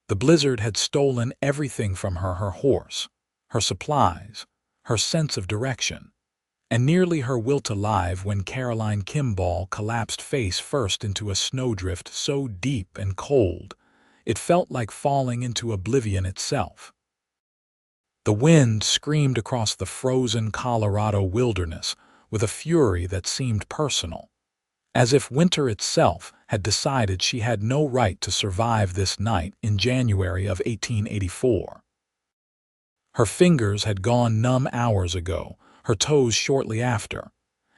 The blizzard had stolen everything from her: her horse, her supplies, her sense of direction, and nearly her will to live when Caroline Kimball collapsed face first into a snowdrift so deep and cold it felt like falling into oblivion itself. The wind screamed across the frozen Colorado wilderness with a fury that seemed personal, as if winter itself had decided she had no right to survive this night in January of 1884. Her fingers had gone numb hours ago, her toes shortly after,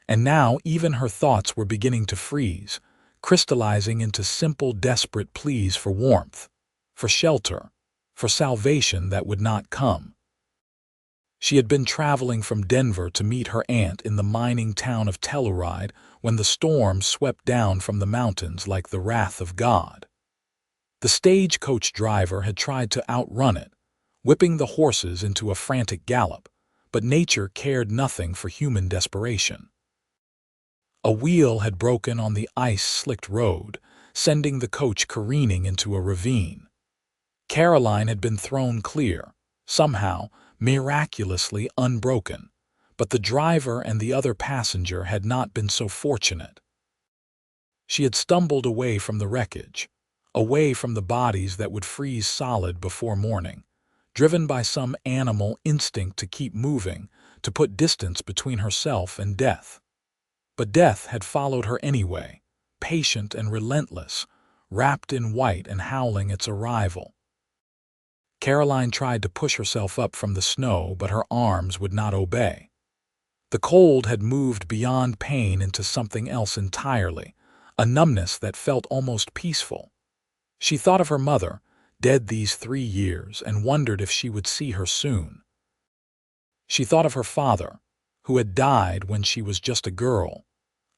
and now even her thoughts were beginning to freeze, crystallizing into simple, desperate pleas for warmth, for shelter, for salvation that would not come. She had been traveling from Denver to meet her aunt in the mining town of Telluride when the storm swept down from the mountains like the wrath of God. The stagecoach driver had tried to outrun it, whipping the horses into a frantic gallop, but nature cared nothing for human desperation. A wheel had broken on the ice-slicked road, sending the coach careening into a ravine. Caroline had been thrown clear, somehow, miraculously unbroken, but the driver and the other passenger had not been so fortunate. She had stumbled away from the wreckage, away from the bodies that would freeze solid before morning, driven by some animal instinct to keep moving, to put distance between herself and death. But death had followed her anyway, patient and relentless, wrapped in white and howling its arrival. Caroline tried to push herself up from the snow, but her arms would not obey. The cold had moved beyond pain into something else entirely, a numbness that felt almost peaceful. She thought of her mother, dead these 3 years, and wondered if she would see her soon. She thought of her father, who had died when she was just a girl,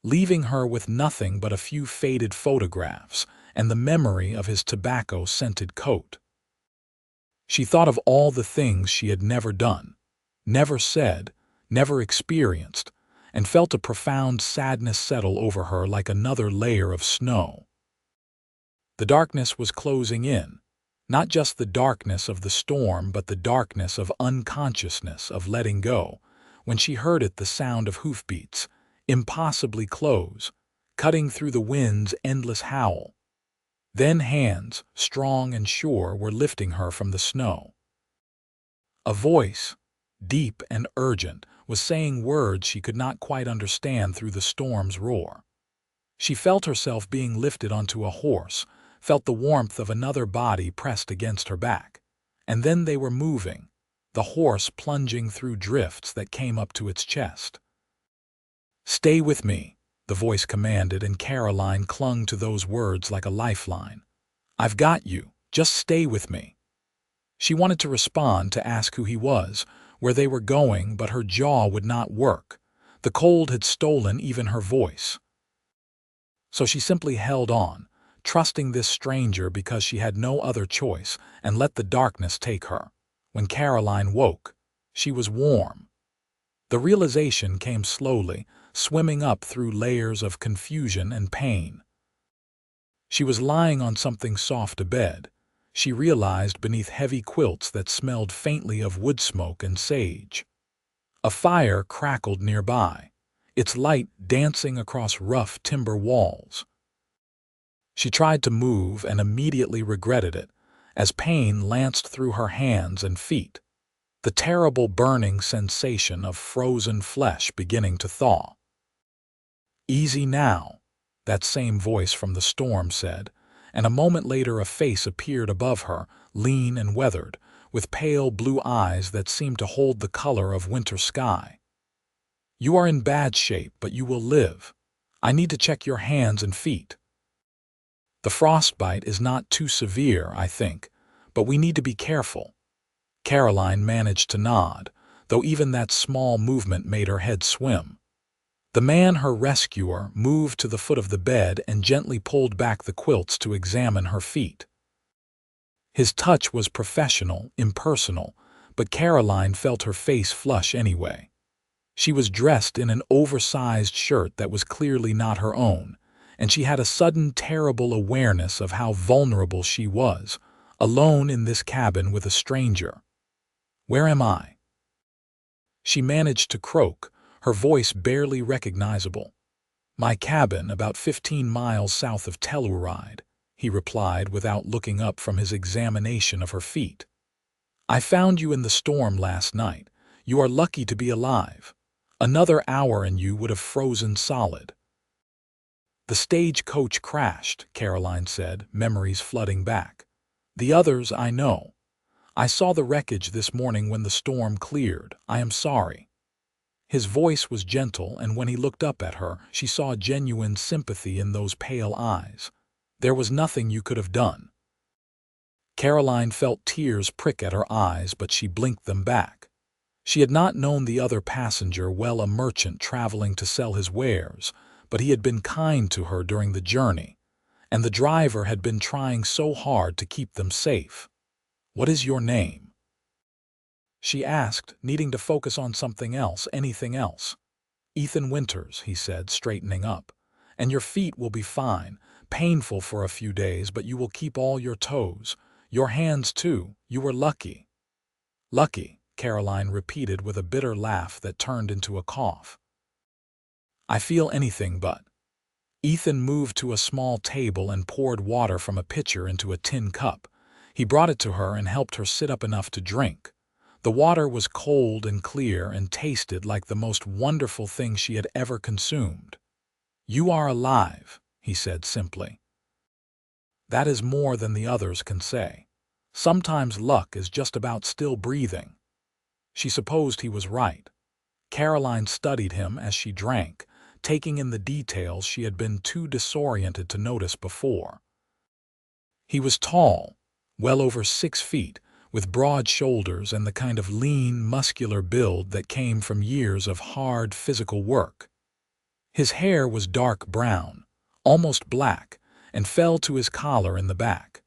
leaving her with nothing but a few faded photographs and the memory of his tobacco-scented coat. She thought of all the things she had never done, never said, never experienced, and felt a profound sadness settle over her like another layer of snow. The darkness was closing in, not just the darkness of the storm, but the darkness of unconsciousness, of letting go, when she heard it, the sound of hoofbeats, impossibly close, cutting through the wind's endless howl. Then hands, strong and sure, were lifting her from the snow. A voice, deep and urgent, was saying words she could not quite understand through the storm's roar. She felt herself being lifted onto a horse, felt the warmth of another body pressed against her back. And then they were moving, the horse plunging through drifts that came up to its chest. "Stay with me," the voice commanded, and Caroline clung to those words like a lifeline. "I've got you. Just stay with me." She wanted to respond, to ask who he was, where they were going, but her jaw would not work. The cold had stolen even her voice. So she simply held on, trusting this stranger because she had no other choice, and let the darkness take her. When Caroline woke, she was warm. The realization came slowly, swimming up through layers of confusion and pain. She was lying on something soft abed. She realized, beneath heavy quilts that smelled faintly of wood smoke and sage. A fire crackled nearby, its light dancing across rough timber walls. She tried to move and immediately regretted it, as pain lanced through her hands and feet, the terrible burning sensation of frozen flesh beginning to thaw. "Easy now," that same voice from the storm said, and a moment later a face appeared above her, lean and weathered, with pale blue eyes that seemed to hold the color of winter sky. "You are in bad shape, but you will live. I need to check your hands and feet. The frostbite is not too severe, I think, but we need to be careful." Caroline managed to nod, though even that small movement made her head swim. The man, her rescuer, moved to the foot of the bed and gently pulled back the quilts to examine her feet. His touch was professional, impersonal, but Caroline felt her face flush anyway. She was dressed in an oversized shirt that was clearly not her own, and she had a sudden terrible awareness of how vulnerable she was, alone in this cabin with a stranger. Where am I?" She managed to croak, her voice barely recognizable. "My cabin, about 15 miles south of Telluride," he replied without looking up from his examination of her feet. "I found you in the storm last night. You are lucky to be alive. Another hour and you would have frozen solid." "The stagecoach crashed," Caroline said, memories flooding back. "The others I know. I saw the wreckage this morning when the storm cleared. I am sorry." His voice was gentle, and when he looked up at her, she saw genuine sympathy in those pale eyes. "There was nothing you could have done." Caroline felt tears prick at her eyes, but she blinked them back. She had not known the other passenger well, a merchant traveling to sell his wares, but he had been kind to her during the journey, and the driver had been trying so hard to keep them safe. "What is your name?" she asked, needing to focus on something else, anything else. "Ethan Winters," he said, straightening up. "And your feet will be fine, painful for a few days, but you will keep all your toes. Your hands, too. You were lucky." "Lucky," Caroline repeated with a bitter laugh that turned into a cough. "I feel anything but." Ethan moved to a small table and poured water from a pitcher into a tin cup. He brought it to her and helped her sit up enough to drink. The water was cold and clear and tasted like the most wonderful thing she had ever consumed. "You are alive," he said simply. "That is more than the others can say. Sometimes luck is just about still breathing." She supposed he was right. Caroline studied him as she drank, taking in the details she had been too disoriented to notice before. He was tall, well over 6 feet, with broad shoulders and the kind of lean, muscular build that came from years of hard physical work. His hair was dark brown, almost black, and fell to his collar in the back.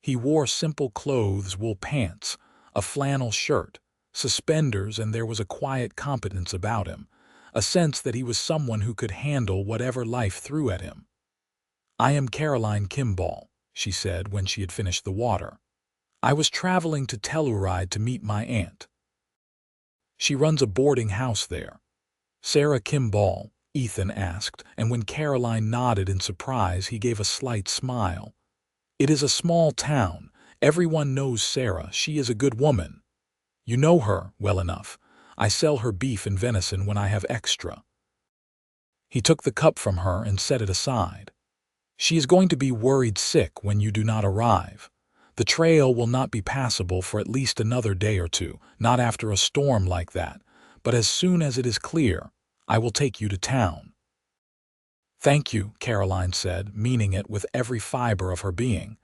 He wore simple clothes, wool pants, a flannel shirt, suspenders, and there was a quiet competence about him, a sense that he was someone who could handle whatever life threw at him. "I am Caroline Kimball," she said when she had finished the water. "I was traveling to Telluride to meet my aunt. She runs a boarding house there." "Sarah Kimball?" Ethan asked, and when Caroline nodded in surprise, he gave a slight smile. "It is a small town. Everyone knows Sarah. She is a good woman. You know her well enough. I sell her beef and venison when I have extra." He took the cup from her and set it aside. "She is going to be worried sick when you do not arrive. The trail will not be passable for at least another day or two, not after a storm like that, but as soon as it is clear, I will take you to town." "Thank you," Caroline said, meaning it with every fiber of her being.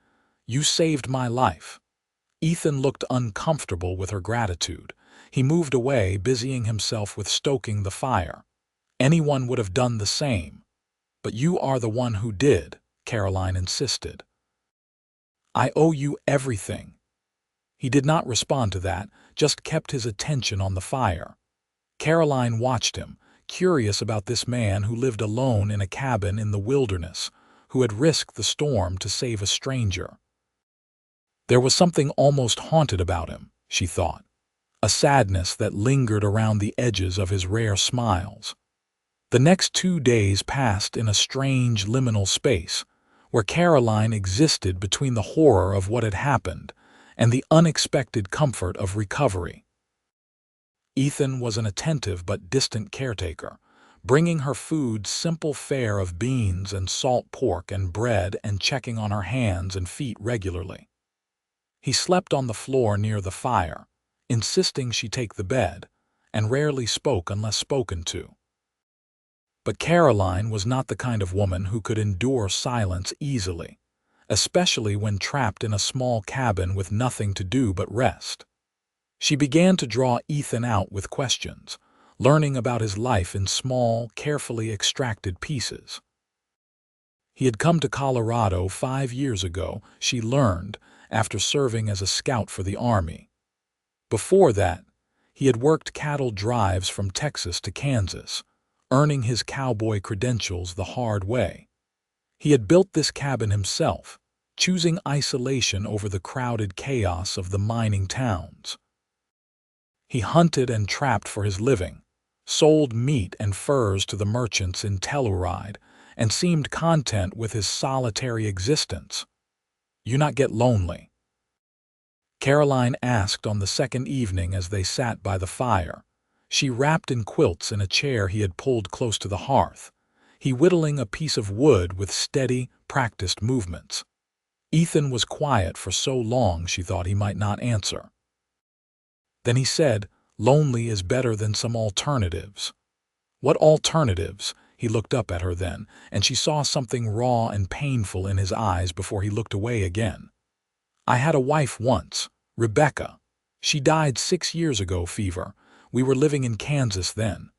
"You saved my life." Ethan looked uncomfortable with her gratitude. He moved away, busying himself with stoking the fire. "Anyone would have done the same. But you are the one who did," Caroline insisted. "I owe you everything." He did not respond to that, just kept his attention on the fire. Caroline watched him, curious about this man who lived alone in a cabin in the wilderness, who had risked the storm to save a stranger. There was something almost haunted about him, she thought, a sadness that lingered around the edges of his rare smiles. The next 2 days passed in a strange liminal space, where Caroline existed between the horror of what had happened and the unexpected comfort of recovery. Ethan was an attentive but distant caretaker, bringing her food simple fare of beans and salt pork and bread and checking on her hands and feet regularly. He slept on the floor near the fire, insisting she take the bed, and rarely spoke unless spoken to. But Caroline was not the kind of woman who could endure silence easily, especially when trapped in a small cabin with nothing to do but rest. She began to draw Ethan out with questions, learning about his life in small, carefully extracted pieces. He had come to Colorado 5 years ago, she learned, after serving as a scout for the Army. Before that, he had worked cattle drives from Texas to Kansas, earning his cowboy credentials the hard way. He had built this cabin himself, choosing isolation over the crowded chaos of the mining towns. He hunted and trapped for his living, sold meat and furs to the merchants in Telluride, and seemed content with his solitary existence. "You not get lonely?" Caroline asked on the second evening as they sat by the fire. She wrapped in quilts in a chair he had pulled close to the hearth, he whittling a piece of wood with steady, practiced movements. Ethan was quiet for so long she thought he might not answer. Then he said, "Lonely is better than some alternatives." "What alternatives?" He looked up at her then, and she saw something raw and painful in his eyes before he looked away again. "I had a wife once, Rebecca. She died 6 years ago, fever. We were living in Kansas then.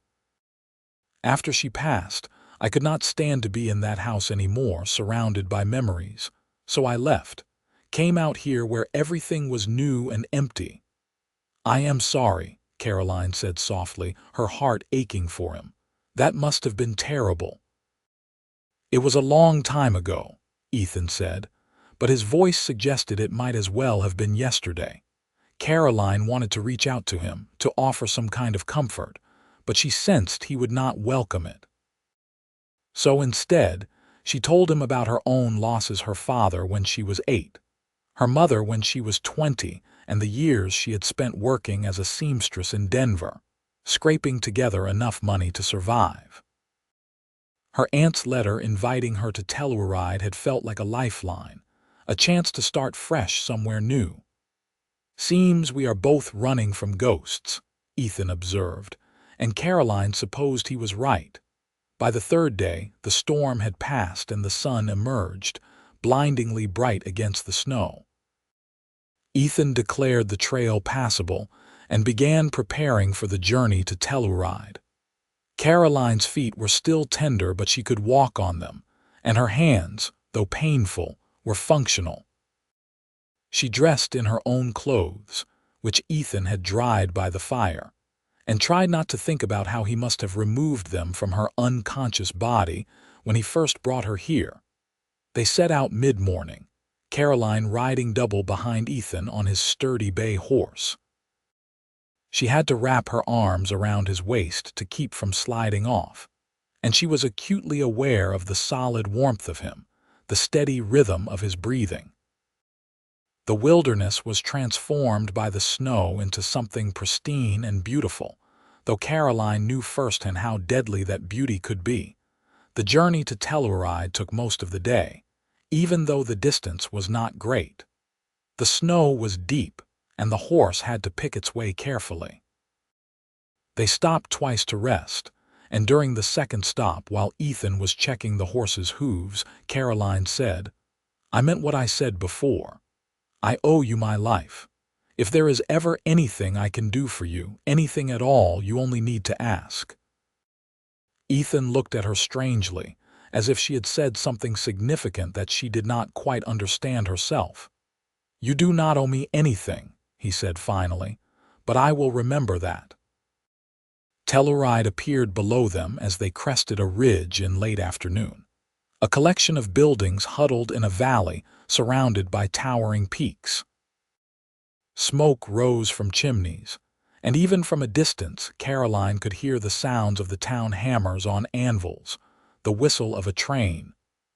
After she passed, I could not stand to be in that house anymore, surrounded by memories. So I left, came out here where everything was new and empty." "I am sorry," Caroline said softly, her heart aching for him. "That must have been terrible." "It was a long time ago," Ethan said, but his voice suggested it might as well have been yesterday. Caroline wanted to reach out to him, to offer some kind of comfort, but she sensed he would not welcome it. So instead, she told him about her own losses: her father when she was 8, her mother when she was 20, and the years she had spent working as a seamstress in Denver, scraping together enough money to survive. Her aunt's letter inviting her to Telluride had felt like a lifeline, a chance to start fresh somewhere new. "Seems we are both running from ghosts," Ethan observed, and Caroline supposed he was right. By the third day, the storm had passed and the sun emerged, blindingly bright against the snow. Ethan declared the trail passable and began preparing for the journey to Telluride. Caroline's feet were still tender, but she could walk on them, and her hands, though painful, were functional. She dressed in her own clothes, which Ethan had dried by the fire, and tried not to think about how he must have removed them from her unconscious body when he first brought her here. They set out mid-morning, Caroline riding double behind Ethan on his sturdy bay horse. She had to wrap her arms around his waist to keep from sliding off, and she was acutely aware of the solid warmth of him, the steady rhythm of his breathing. The wilderness was transformed by the snow into something pristine and beautiful, though Caroline knew firsthand how deadly that beauty could be. The journey to Telluride took most of the day, even though the distance was not great. The snow was deep, and the horse had to pick its way carefully. They stopped twice to rest, and during the second stop, while Ethan was checking the horse's hooves, Caroline said, "I meant what I said before. I owe you my life. If there is ever anything I can do for you, anything at all, you only need to ask." Ethan looked at her strangely, as if she had said something significant that she did not quite understand herself. "You do not owe me anything," he said finally, "but I will remember that." Telluride appeared below them as they crested a ridge in late afternoon. A collection of buildings huddled in a valley surrounded by towering peaks. Smoke rose from chimneys, and even from a distance Caroline could hear the sounds of the town hammers on anvils, the whistle of a train,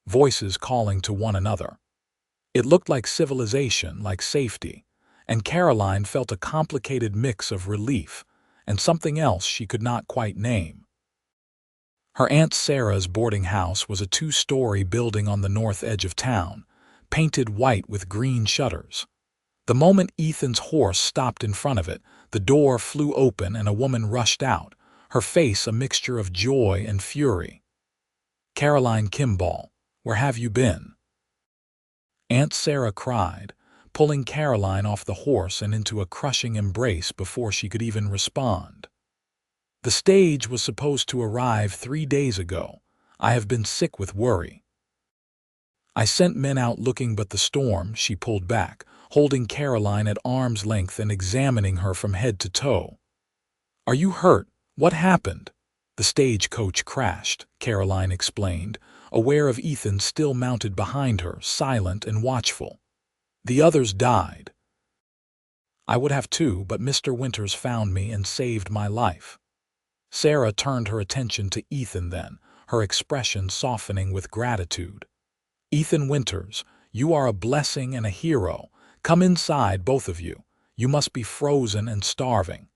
voices calling to one another. It looked like civilization, like safety, and Caroline felt a complicated mix of relief and something else she could not quite name. Her Aunt Sarah's boarding house was a 2-story building on the north edge of town, painted white with green shutters. The moment Ethan's horse stopped in front of it, the door flew open and a woman rushed out, her face a mixture of joy and fury. "Caroline Kimball, where have you been?" Aunt Sarah cried, pulling Caroline off the horse and into a crushing embrace before she could even respond. "The stage was supposed to arrive 3 days ago. I have been sick with worry. I sent men out looking, but the storm," she pulled back, holding Caroline at arm's length and examining her from head to toe. "Are you hurt? What happened?" "The stagecoach crashed," Caroline explained, aware of Ethan still mounted behind her, silent and watchful. The others died. I would have too, but Mr. Winters found me and saved my life. Sarah turned her attention to Ethan then, her expression softening with gratitude. Ethan Winters, you are a blessing and a hero. Come inside, both of you. You must be frozen and starving.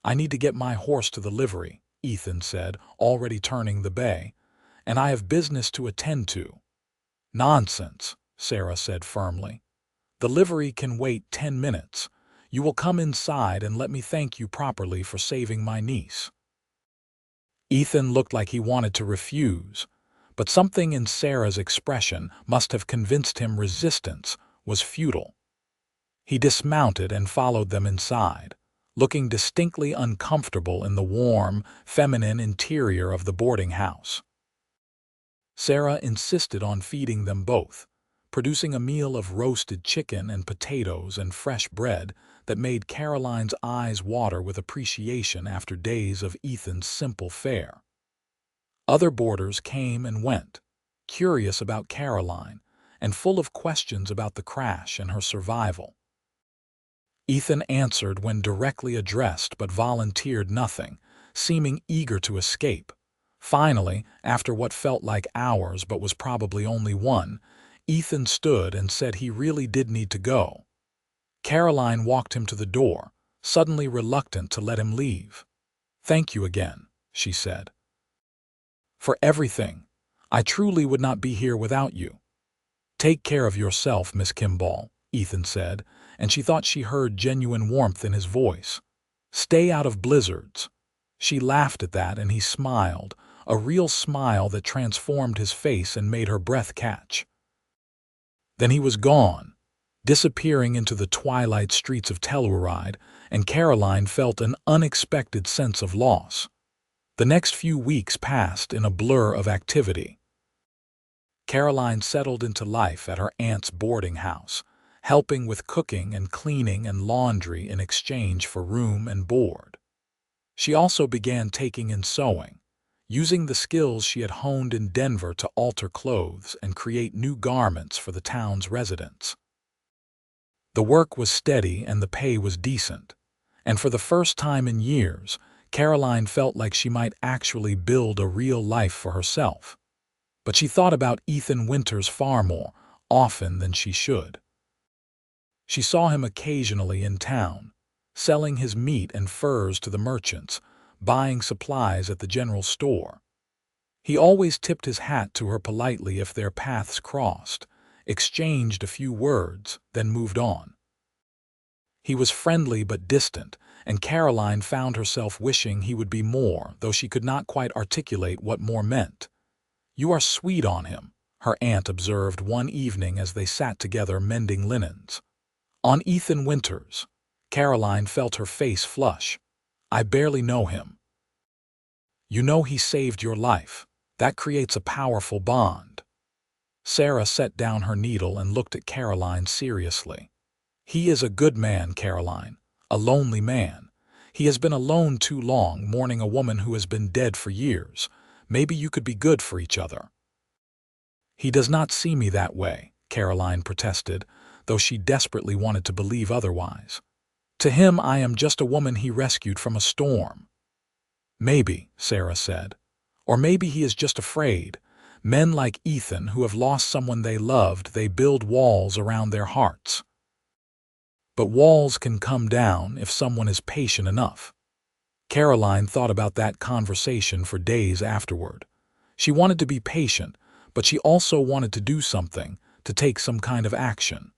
I need to get my horse to the livery, Ethan said, already turning the bay, and I have business to attend to. Nonsense, Sarah said firmly. The livery can wait 10 minutes. You will come inside and let me thank you properly for saving my niece. Ethan looked like he wanted to refuse, but something in Sarah's expression must have convinced him resistance was futile. He dismounted and followed them inside, looking distinctly uncomfortable in the warm, feminine interior of the boarding house. Sarah insisted on feeding them both, producing a meal of roasted chicken and potatoes and fresh bread that made Caroline's eyes water with appreciation after days of Ethan's simple fare. Other boarders came and went, curious about Caroline and full of questions about the crash and her survival. Ethan answered when directly addressed but volunteered nothing, seeming eager to escape. Finally, after what felt like hours but was probably only one, Ethan stood and said he really did need to go. Caroline walked him to the door, suddenly reluctant to let him leave. "Thank you again," she said. "For everything. I truly would not be here without you." "Take care of yourself, Miss Kimball," Ethan said, and she thought she heard genuine warmth in his voice. "Stay out of blizzards." She laughed at that, and he smiled, a real smile that transformed his face and made her breath catch. Then he was gone, disappearing into the twilight streets of Telluride, and Caroline felt an unexpected sense of loss. The next few weeks passed in a blur of activity. Caroline settled into life at her aunt's boarding house, helping with cooking and cleaning and laundry in exchange for room and board. She also began taking in sewing, using the skills she had honed in Denver to alter clothes and create new garments for the town's residents. The work was steady and the pay was decent, and for the first time in years, Caroline felt like she might actually build a real life for herself. But she thought about Ethan Winters far more often than she should. She saw him occasionally in town, selling his meat and furs to the merchants, buying supplies at the general store. He always tipped his hat to her politely if their paths crossed, exchanged a few words, then moved on. He was friendly but distant, and Caroline found herself wishing he would be more, though she could not quite articulate what more meant. "You are sweet on him," her aunt observed one evening as they sat together mending linens. "On Ethan Winters." Caroline felt her face flush. "I barely know him." "You know he saved your life. That creates a powerful bond." Sarah set down her needle and looked at Caroline seriously. "He is a good man, Caroline, a lonely man. He has been alone too long, mourning a woman who has been dead for years. Maybe you could be good for each other." "He does not see me that way," Caroline protested, though she desperately wanted to believe otherwise. "To him, I am just a woman he rescued from a storm." "Maybe," Sarah said. "Or maybe he is just afraid. Men like Ethan, who have lost someone they loved, they build walls around their hearts. But walls can come down if someone is patient enough." Caroline thought about that conversation for days afterward. She wanted to be patient, but she also wanted to do something, to take some kind of action.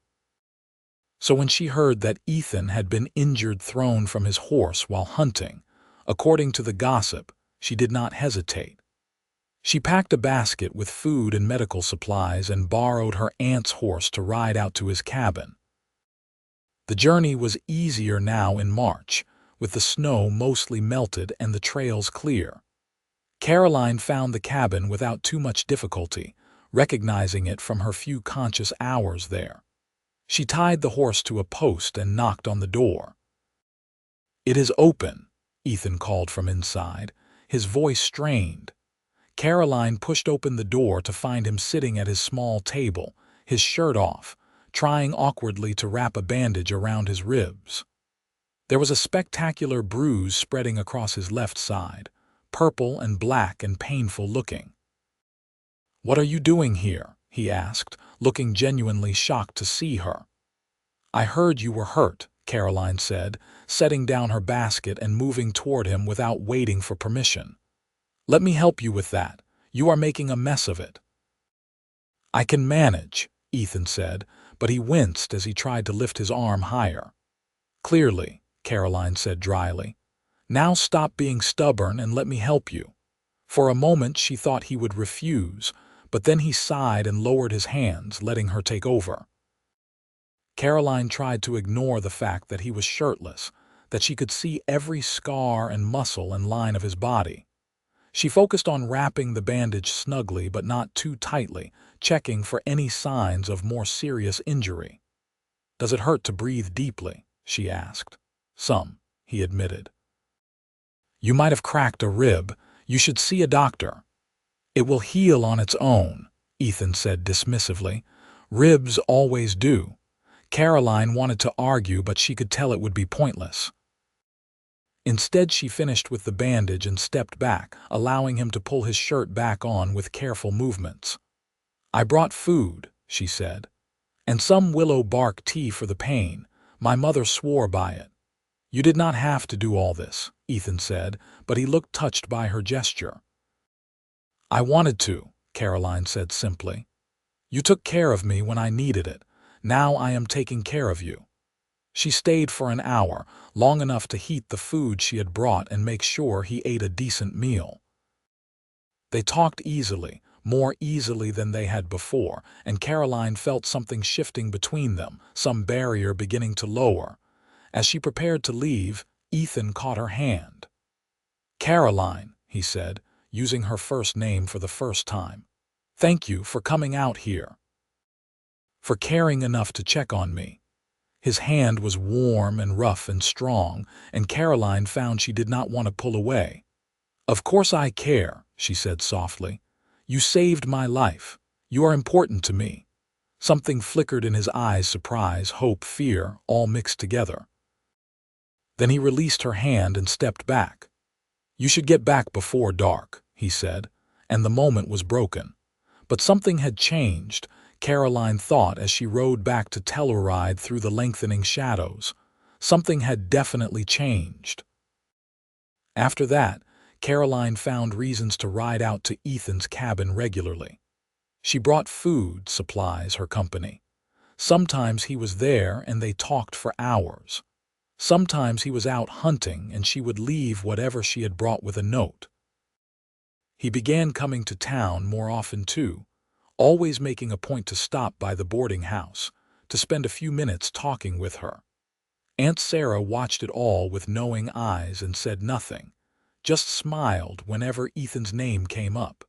So when she heard that Ethan had been injured thrown from his horse while hunting, according to the gossip, she did not hesitate. She packed a basket with food and medical supplies and borrowed her aunt's horse to ride out to his cabin. The journey was easier now in March, with the snow mostly melted and the trails clear. Caroline found the cabin without too much difficulty, recognizing it from her few conscious hours there. She tied the horse to a post and knocked on the door. "It is open," Ethan called from inside, his voice strained. Caroline pushed open the door to find him sitting at his small table, his shirt off, trying awkwardly to wrap a bandage around his ribs. There was a spectacular bruise spreading across his left side, purple and black and painful looking. "What are you doing here?" he asked, looking genuinely shocked to see her. "I heard you were hurt," Caroline said, setting down her basket and moving toward him without waiting for permission. "Let me help you with that. You are making a mess of it." "I can manage," Ethan said, but he winced as he tried to lift his arm higher. "Clearly," Caroline said dryly. "Now stop being stubborn and let me help you." For a moment she thought he would refuse, but then he sighed and lowered his hands, letting her take over. Caroline tried to ignore the fact that he was shirtless, that she could see every scar and muscle and line of his body. She focused on wrapping the bandage snugly but not too tightly, checking for any signs of more serious injury. "Does it hurt to breathe deeply?" she asked. "Some," he admitted. "You might have cracked a rib. You should see a doctor." "It will heal on its own," Ethan said dismissively. "Ribs always do." Caroline wanted to argue, but she could tell it would be pointless. Instead, she finished with the bandage and stepped back, allowing him to pull his shirt back on with careful movements. "I brought food," she said, "and some willow bark tea for the pain. My mother swore by it." "You did not have to do all this," Ethan said, but he looked touched by her gesture. "I wanted to," Caroline said simply. "You took care of me when I needed it. Now I am taking care of you." She stayed for an hour, long enough to heat the food she had brought and make sure he ate a decent meal. They talked easily, more easily than they had before, and Caroline felt something shifting between them, some barrier beginning to lower. As she prepared to leave, Ethan caught her hand. "Caroline," he said, using her first name for the first time. "Thank you for coming out here. For caring enough to check on me." His hand was warm and rough and strong, and Caroline found she did not want to pull away. "Of course I care," she said softly. "You saved my life. You are important to me." Something flickered in his eyes, surprise, hope, fear, all mixed together. Then he released her hand and stepped back. "You should get back before dark," he said, and the moment was broken. But something had changed, Caroline thought as she rode back to Telluride through the lengthening shadows. Something had definitely changed. After that, Caroline found reasons to ride out to Ethan's cabin regularly. She brought food, supplies, her company. Sometimes he was there and they talked for hours. Sometimes he was out hunting and she would leave whatever she had brought with a note. He began coming to town more often too, always making a point to stop by the boarding house, to spend a few minutes talking with her. Aunt Sarah watched it all with knowing eyes and said nothing, just smiled whenever Ethan's name came up.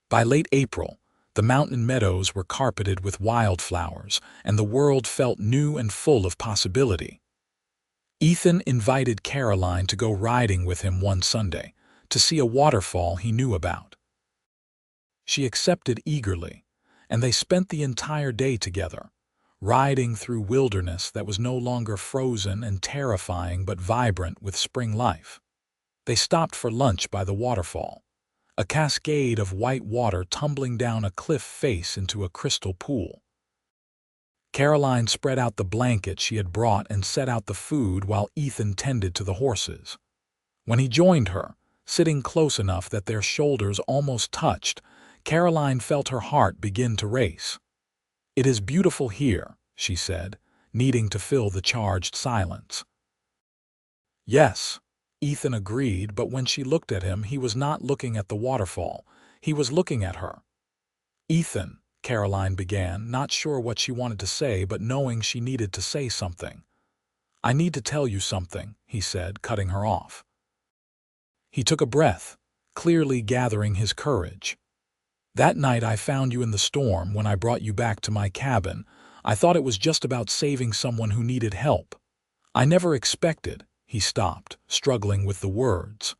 By late April, the mountain meadows were carpeted with wildflowers, and the world felt new and full of possibility. Ethan invited Caroline to go riding with him one Sunday, to see a waterfall he knew about. She accepted eagerly, and they spent the entire day together, riding through wilderness that was no longer frozen and terrifying but vibrant with spring life. They stopped for lunch by the waterfall, a cascade of white water tumbling down a cliff face into a crystal pool. Caroline spread out the blanket she had brought and set out the food while Ethan tended to the horses. When he joined her, sitting close enough that their shoulders almost touched, Caroline felt her heart begin to race. "It is beautiful here," she said, needing to fill the charged silence. "Yes," Ethan agreed, but when she looked at him, he was not looking at the waterfall. He was looking at her. "Ethan," Caroline began, not sure what she wanted to say, but knowing she needed to say something. "I need to tell you something," he said, cutting her off. He took a breath, clearly gathering his courage. "That night I found you in the storm when I brought you back to my cabin. I thought it was just about saving someone who needed help. I never expected—" He stopped, struggling with the words.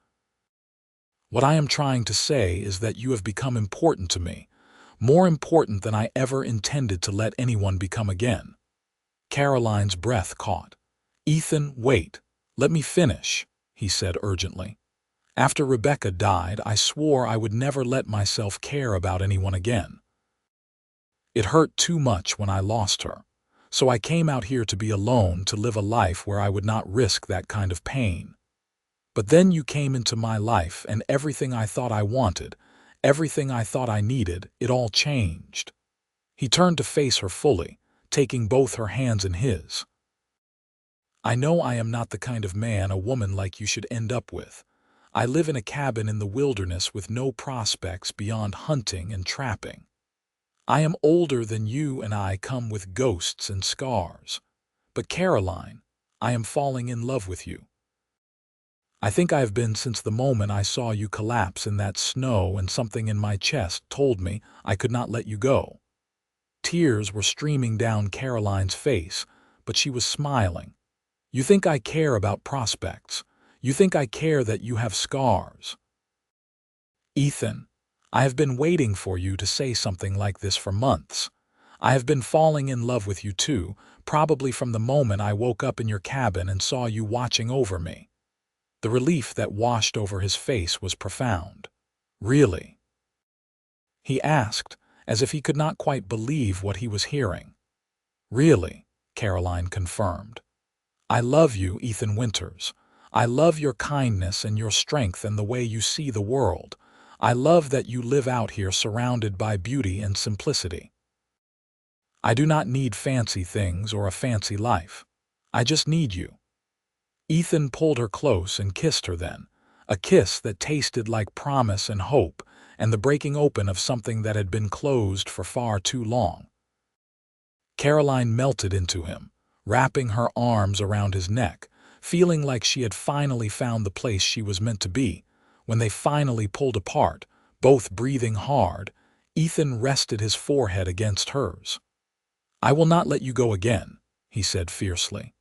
What I am trying to say is that you have become important to me, more important than I ever intended to let anyone become again." Caroline's breath caught. "Ethan, wait. Let me finish," he said urgently. "After Rebecca died, I swore I would never let myself care about anyone again. It hurt too much when I lost her, so I came out here to be alone, to live a life where I would not risk that kind of pain. But then you came into my life, and everything I thought I wanted, everything I thought I needed, it all changed." He turned to face her fully, taking both her hands in his. "I know I am not the kind of man a woman like you should end up with. I live in a cabin in the wilderness with no prospects beyond hunting and trapping. I am older than you, and I come with ghosts and scars. But Caroline, I am falling in love with you. I think I have been since the moment I saw you collapse in that snow, and something in my chest told me I could not let you go." Tears were streaming down Caroline's face, but she was smiling. "You think I care about prospects. You think I care that you have scars. Ethan, I have been waiting for you to say something like this for months. I have been falling in love with you too, probably from the moment I woke up in your cabin and saw you watching over me." The relief that washed over his face was profound. "Really?" he asked, as if he could not quite believe what he was hearing. "Really," Caroline confirmed. "I love you, Ethan Winters. I love your kindness and your strength and the way you see the world. I love that you live out here surrounded by beauty and simplicity. I do not need fancy things or a fancy life. I just need you." Ethan pulled her close and kissed her then, a kiss that tasted like promise and hope and the breaking open of something that had been closed for far too long. Caroline melted into him, wrapping her arms around his neck, feeling like she had finally found the place she was meant to be. When they finally pulled apart, both breathing hard, Ethan rested his forehead against hers. "I will not let you go again," he said fiercely.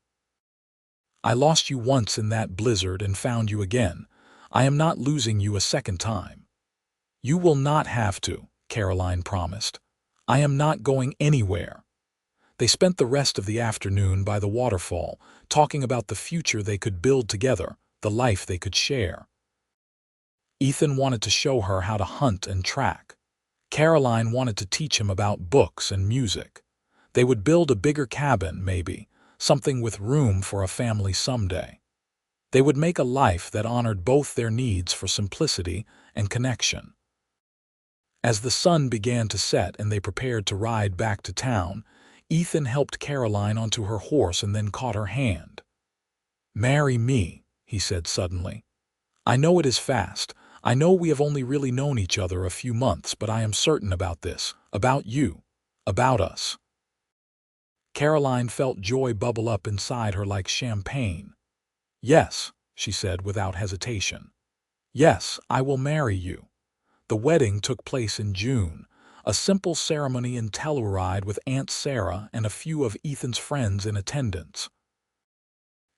"I lost you once in that blizzard and found you again. I am not losing you a second time." "You will not have to," Caroline promised. "I am not going anywhere." They spent the rest of the afternoon by the waterfall, talking about the future they could build together, the life they could share. Ethan wanted to show her how to hunt and track. Caroline wanted to teach him about books and music. They would build a bigger cabin, maybe, something with room for a family someday. They would make a life that honored both their needs for simplicity and connection. As the sun began to set and they prepared to ride back to town, Ethan helped Caroline onto her horse and then caught her hand. "Marry me," he said suddenly. "I know it is fast. I know we have only really known each other a few months, but I am certain about this, about you, about us." Caroline felt joy bubble up inside her like champagne. "Yes," she said without hesitation. "Yes, I will marry you." The wedding took place in June, a simple ceremony in Telluride with Aunt Sarah and a few of Ethan's friends in attendance.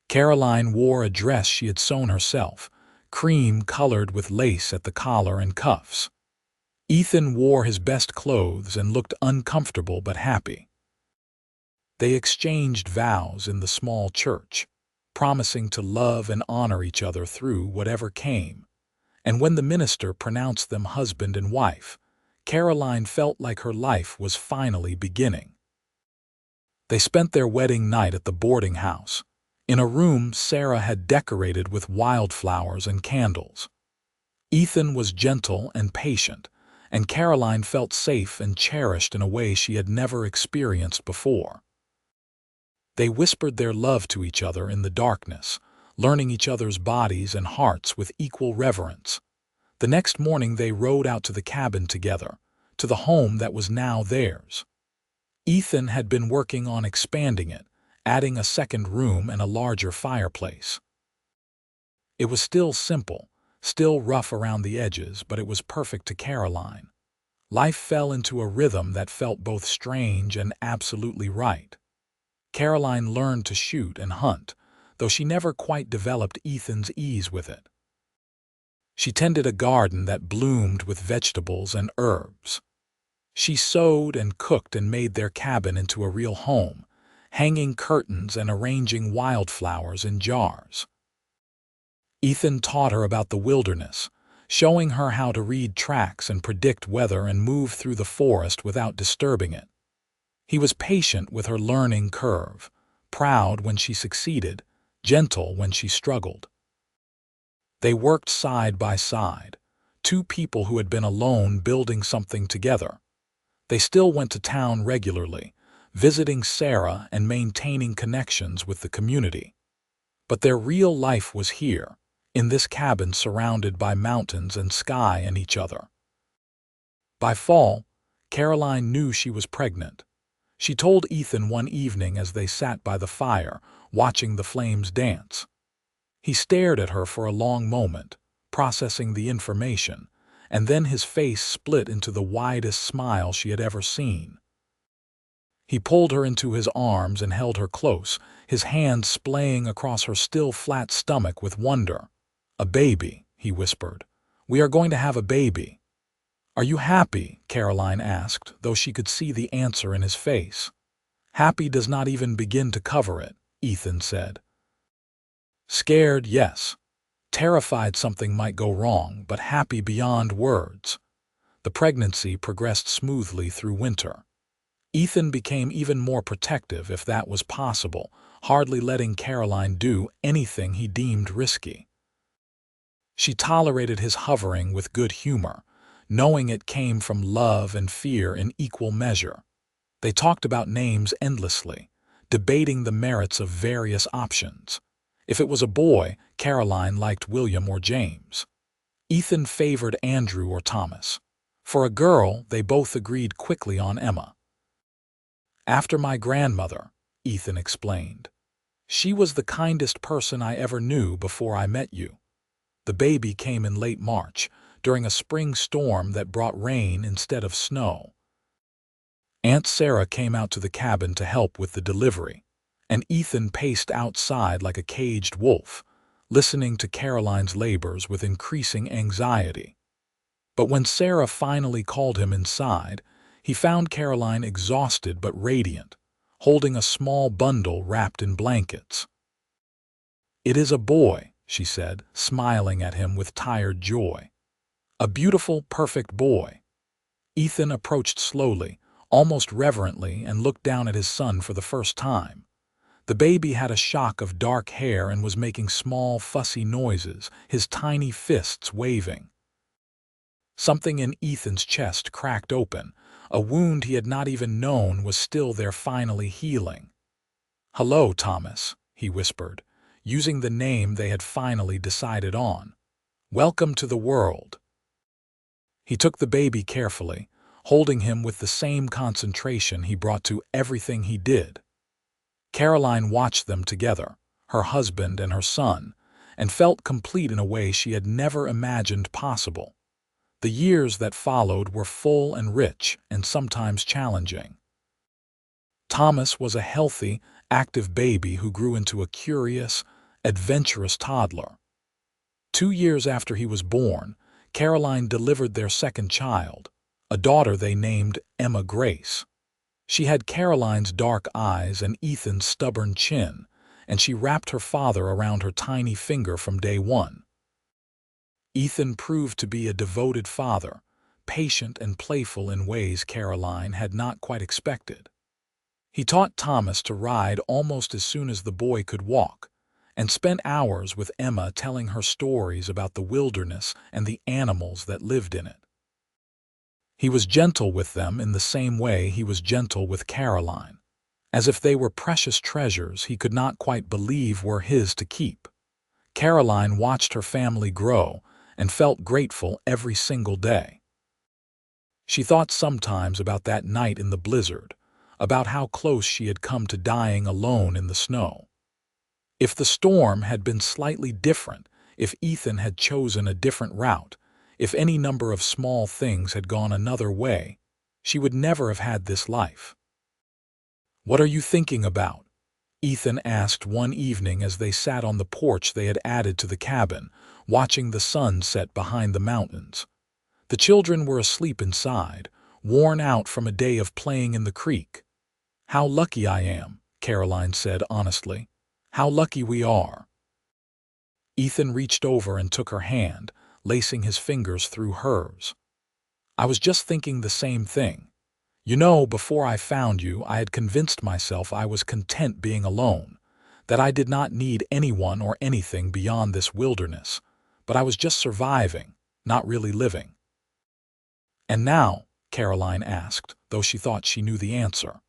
Caroline wore a dress she had sewn herself, cream-colored with lace at the collar and cuffs. Ethan wore his best clothes and looked uncomfortable but happy. They exchanged vows in the small church, promising to love and honor each other through whatever came. And when the minister pronounced them husband and wife, Caroline felt like her life was finally beginning. They spent their wedding night at the boarding house, in a room Sarah had decorated with wildflowers and candles. Ethan was gentle and patient, and Caroline felt safe and cherished in a way she had never experienced before. They whispered their love to each other in the darkness, learning each other's bodies and hearts with equal reverence. The next morning they rode out to the cabin together, to the home that was now theirs. Ethan had been working on expanding it, adding a second room and a larger fireplace. It was still simple, still rough around the edges, but it was perfect to Caroline. Life fell into a rhythm that felt both strange and absolutely right. Caroline learned to shoot and hunt, though she never quite developed Ethan's ease with it. She tended a garden that bloomed with vegetables and herbs. She sewed and cooked and made their cabin into a real home, hanging curtains and arranging wildflowers in jars. Ethan taught her about the wilderness, showing her how to read tracks and predict weather and move through the forest without disturbing it. He was patient with her learning curve, proud when she succeeded, gentle when she struggled. They worked side by side, two people who had been alone building something together. They still went to town regularly, visiting Sarah and maintaining connections with the community. But their real life was here, in this cabin surrounded by mountains and sky and each other. By fall, Caroline knew she was pregnant. She told Ethan one evening as they sat by the fire, watching the flames dance. He stared at her for a long moment, processing the information, and then his face split into the widest smile she had ever seen. He pulled her into his arms and held her close, his hands splaying across her still flat stomach with wonder. "A baby," he whispered. "We are going to have a baby." "Are you happy?" Caroline asked, though she could see the answer in his face. "Happy does not even begin to cover it," Ethan said. "Scared, yes. Terrified something might go wrong, but happy beyond words." The pregnancy progressed smoothly through winter. Ethan became even more protective, if that was possible, hardly letting Caroline do anything he deemed risky. She tolerated his hovering with good humor, knowing it came from love and fear in equal measure. They talked about names endlessly, debating the merits of various options. If it was a boy, Caroline liked William or James. Ethan favored Andrew or Thomas. For a girl, they both agreed quickly on Emma. "After my grandmother," Ethan explained. "She was the kindest person I ever knew before I met you." The baby came in late March, during a spring storm that brought rain instead of snow. Aunt Sarah came out to the cabin to help with the delivery, and Ethan paced outside like a caged wolf, listening to Caroline's labors with increasing anxiety. But when Sarah finally called him inside, he found Caroline exhausted but radiant, holding a small bundle wrapped in blankets. "It is a boy," she said, smiling at him with tired joy. "A beautiful, perfect boy." Ethan approached slowly, almost reverently, and looked down at his son for the first time. The baby had a shock of dark hair and was making small, fussy noises, his tiny fists waving. Something in Ethan's chest cracked open. A wound he had not even known was still there, finally healing. "Hello, Thomas," he whispered, using the name they had finally decided on. "Welcome to the world." He took the baby carefully, holding him with the same concentration he brought to everything he did. Caroline watched them together, her husband and her son, and felt complete in a way she had never imagined possible. The years that followed were full and rich and sometimes challenging. Thomas was a healthy, active baby who grew into a curious, adventurous toddler. 2 years after he was born, Caroline delivered their second child, a daughter they named Emma Grace. She had Caroline's dark eyes and Ethan's stubborn chin, and she wrapped her father around her tiny finger from day one. Ethan proved to be a devoted father, patient and playful in ways Caroline had not quite expected. He taught Thomas to ride almost as soon as the boy could walk, and spent hours with Emma telling her stories about the wilderness and the animals that lived in it. He was gentle with them in the same way he was gentle with Caroline, as if they were precious treasures he could not quite believe were his to keep. Caroline watched her family grow and felt grateful every single day. She thought sometimes about that night in the blizzard, about how close she had come to dying alone in the snow. If the storm had been slightly different, if Ethan had chosen a different route, if any number of small things had gone another way, she would never have had this life. "What are you thinking about?" Ethan asked one evening as they sat on the porch they had added to the cabin, watching the sun set behind the mountains. The children were asleep inside, worn out from a day of playing in the creek. "How lucky I am," Caroline said honestly. "How lucky we are." Ethan reached over and took her hand, lacing his fingers through hers. "I was just thinking the same thing. You know, before I found you, I had convinced myself I was content being alone, that I did not need anyone or anything beyond this wilderness, but I was just surviving, not really living." "And now?" Caroline asked, though she thought she knew the answer.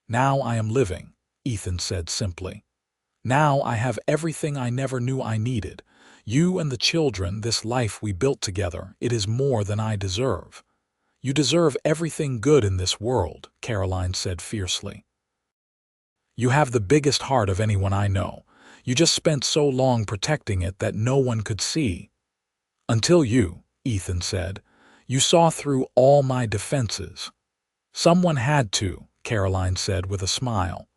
"Now I am living," Ethan said simply. "Now I have everything I never knew I needed. You and the children, this life we built together, it is more than I deserve." "You deserve everything good in this world," Caroline said fiercely. "You have the biggest heart of anyone I know. You just spent so long protecting it that no one could see." "Until you," Ethan said. "You saw through all my defenses." "Someone had to," Caroline said with a smile.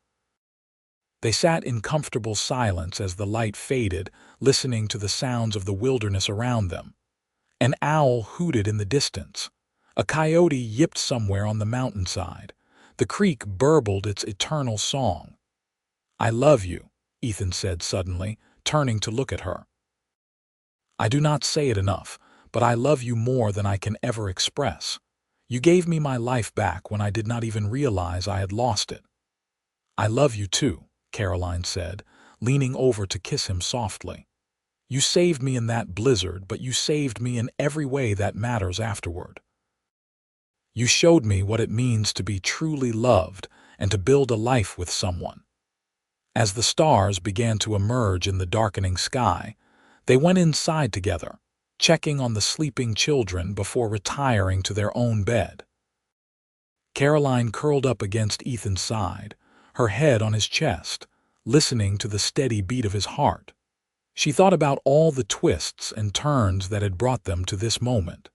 They sat in comfortable silence as the light faded, listening to the sounds of the wilderness around them. An owl hooted in the distance. A coyote yipped somewhere on the mountainside. The creek burbled its eternal song. "I love you," Ethan said suddenly, turning to look at her. "I do not say it enough, but I love you more than I can ever express. You gave me my life back when I did not even realize I had lost it." "I love you too," Caroline said, leaning over to kiss him softly. "You saved me in that blizzard, but you saved me in every way that matters afterward. You showed me what it means to be truly loved and to build a life with someone." As the stars began to emerge in the darkening sky, they went inside together, checking on the sleeping children before retiring to their own bed. Caroline curled up against Ethan's side, her head on his chest, listening to the steady beat of his heart. She thought about all the twists and turns that had brought them to this moment.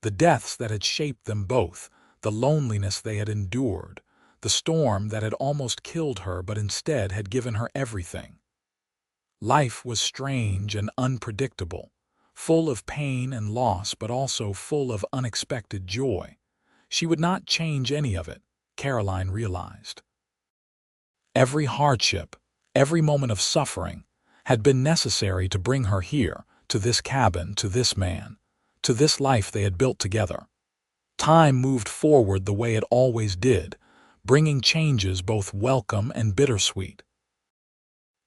The deaths that had shaped them both, the loneliness they had endured, the storm that had almost killed her but instead had given her everything. Life was strange and unpredictable, full of pain and loss but also full of unexpected joy. She would not change any of it, Caroline realized. Every hardship, every moment of suffering, had been necessary to bring her here, to this cabin, to this man, to this life they had built together. Time moved forward the way it always did, bringing changes both welcome and bittersweet.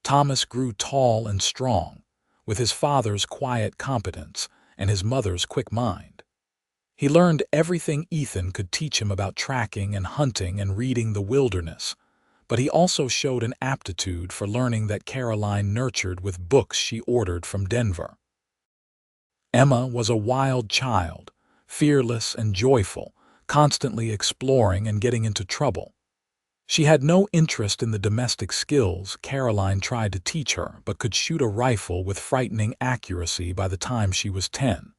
Thomas grew tall and strong, with his father's quiet competence and his mother's quick mind. He learned everything Ethan could teach him about tracking and hunting and reading the wilderness, but he also showed an aptitude for learning that Caroline nurtured with books she ordered from Denver. Emma was a wild child, fearless and joyful, constantly exploring and getting into trouble. She had no interest in the domestic skills Caroline tried to teach her, but could shoot a rifle with frightening accuracy by the time she was 10.